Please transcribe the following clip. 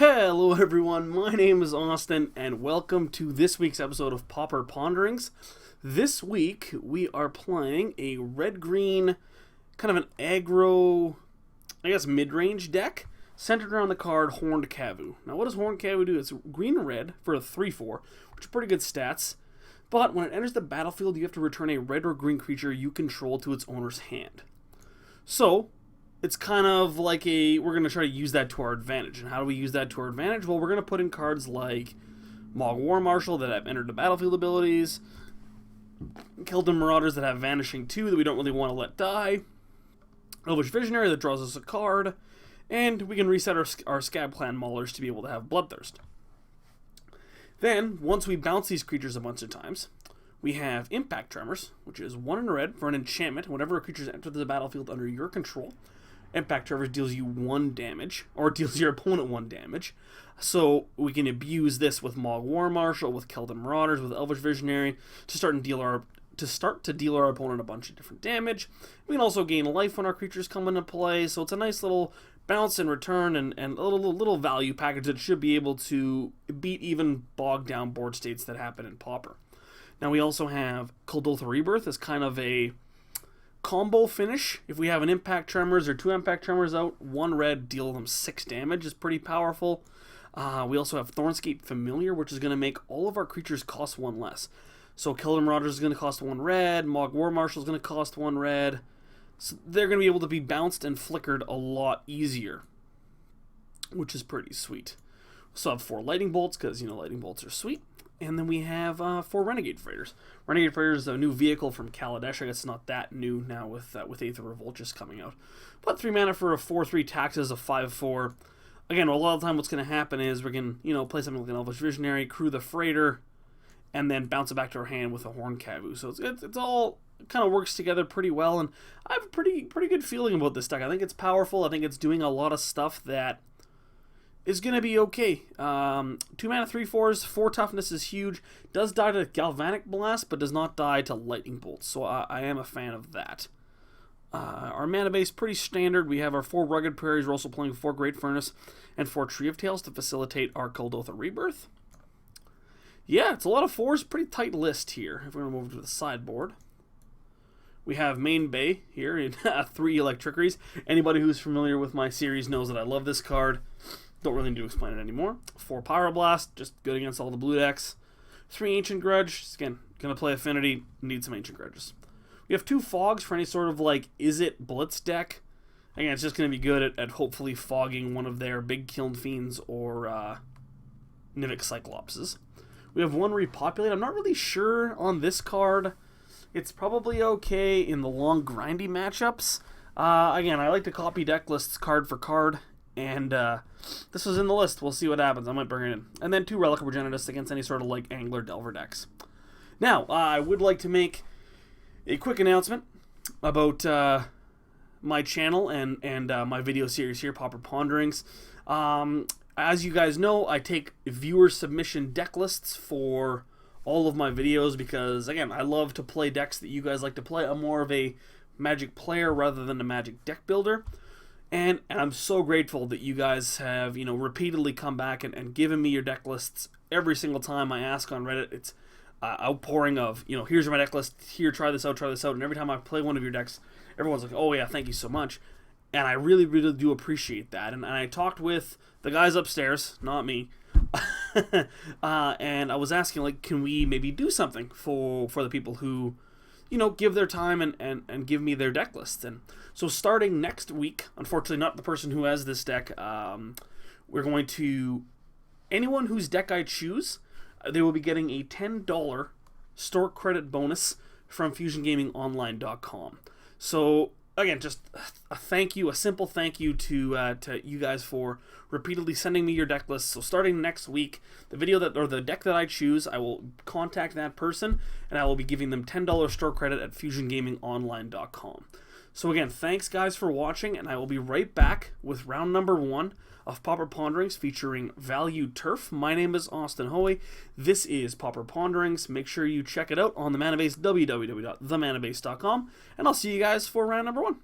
Hello everyone, my name is Austin and welcome to this week's episode of Pauper Ponderings. This week we are playing a red-green, kind of an aggro, mid-range deck centered around the card Horned Kavu. Now what does Horned Kavu do? It's green and red for a 3/4, which are pretty good stats, but when it enters the battlefield you have to return a red or green creature you control to its owner's hand. So, it's kind of like we're going to try to use that to our advantage. And how do we use that to our advantage? Well, we're going to put in cards like Mogg War Marshal that have entered the battlefield abilities, Keldon Marauders that have Vanishing 2 that we don't really want to let die, Elvish Visionary that draws us a card, and we can reset our Scab Clan Maulers to be able to have Bloodthirst. Then, once we bounce these creatures a bunch of times, we have Impact Tremors, which is 1 in red for an enchantment. Whenever a creature enters the battlefield under your control, Impact Tremors deals you 1 damage, or deals your opponent 1 damage. So we can abuse this with Mogg War Marshal, with Keldon Marauders, with Elvish Visionary to start to deal our opponent a bunch of different damage. We can also gain life when our creatures come into play, so it's a nice little bounce and return and a little value package that should be able to beat even bogged down board states that happen in Pauper. Now we also have Kuldotha Rebirth as kind of a combo finish. If we have an Impact Tremors or 2 Impact Tremors out, 1 red, deal them 6 damage is pretty powerful. We also have Thornscape Familiar, which is going to make all of our creatures cost 1 less. So Keldon Marauders is going to cost 1 red, Mogg War Marshal is going to cost 1 red. So they're going to be able to be bounced and flickered a lot easier, which is pretty sweet. We also have 4 Lightning Bolts, because, Lightning Bolts are sweet. And then we have 4 Renegade Freighters. Renegade Freighters is a new vehicle from Kaladesh. I guess it's not that new now with Aether Revolt just coming out. But 3 mana for a 4/3 taxes, a 5/4. Again, a lot of the time what's going to happen is we're going to play something like an Elvish Visionary, crew the Freighter, and then bounce it back to our hand with a Horned Kavu. So it's all kind of works together pretty well, and I have a pretty good feeling about this deck. I think it's powerful. I think it's doing a lot of stuff that is going to be okay. 2 mana 3/4s, 4 toughness is huge. Does die to Galvanic Blast, but does not die to Lightning Bolts, so I am a fan of that. Our mana base pretty standard. We have our 4 Rugged Prairies. We're also playing 4 Great Furnace and 4 Tree of Tales to facilitate our Kuldotha Rebirth. Yeah, it's a lot of 4s. Pretty tight list here. If we're going to move to the sideboard, we have Main Bay here in 3 Electricities. Anybody who's familiar with my series knows that I love this card. Don't really need to explain it anymore. 4 Pyroblast, just good against all the blue decks. 3 Ancient Grudge, again, gonna play Affinity, need some Ancient Grudges. We have 2 Fogs for any sort of Is It Blitz deck. Again, it's just gonna be good at hopefully fogging one of their big Kiln Fiends or Nivik Cyclopses. We have 1 Repopulate. I'm not really sure on this card. It's probably okay in the long grindy matchups. Again, I like to copy deck lists card for card. And this was in the list. We'll see what happens. I might bring it in. And then 2 Relic of Progenitus against any sort of Angler Delver decks. Now, I would like to make a quick announcement about my channel and my video series here, Pauper Ponderings. As you guys know, I take viewer submission deck lists for all of my videos because, again, I love to play decks that you guys like to play. I'm more of a Magic player rather than a Magic deck builder. And I'm so grateful that you guys have, repeatedly come back and given me your deck lists every single time I ask on Reddit. It's outpouring of, here's my deck list, here, try this out. And every time I play one of your decks, everyone's like, oh yeah, thank you so much. And I really, really do appreciate that. And I talked with the guys upstairs, not me, and I was asking, can we maybe do something for the people who give their time and give me their deck lists. And so starting next week, unfortunately not the person who has this deck, we're going to, anyone whose deck I choose, they will be getting a $10 store credit bonus from FusionGamingOnline.com. So again, just a thank you, a simple thank you to you guys for repeatedly sending me your deck lists. So starting next week, the deck that I choose, I will contact that person and I will be giving them $10 store credit at FusionGamingOnline.com. So again, thanks guys for watching, and I will be right back with round number 1 of Pauper Ponderings featuring Value Turf. My name is Austin Hoey. This is Pauper Ponderings. Make sure you check it out on the Manabase, www.themanabase.com, and I'll see you guys for round number 1.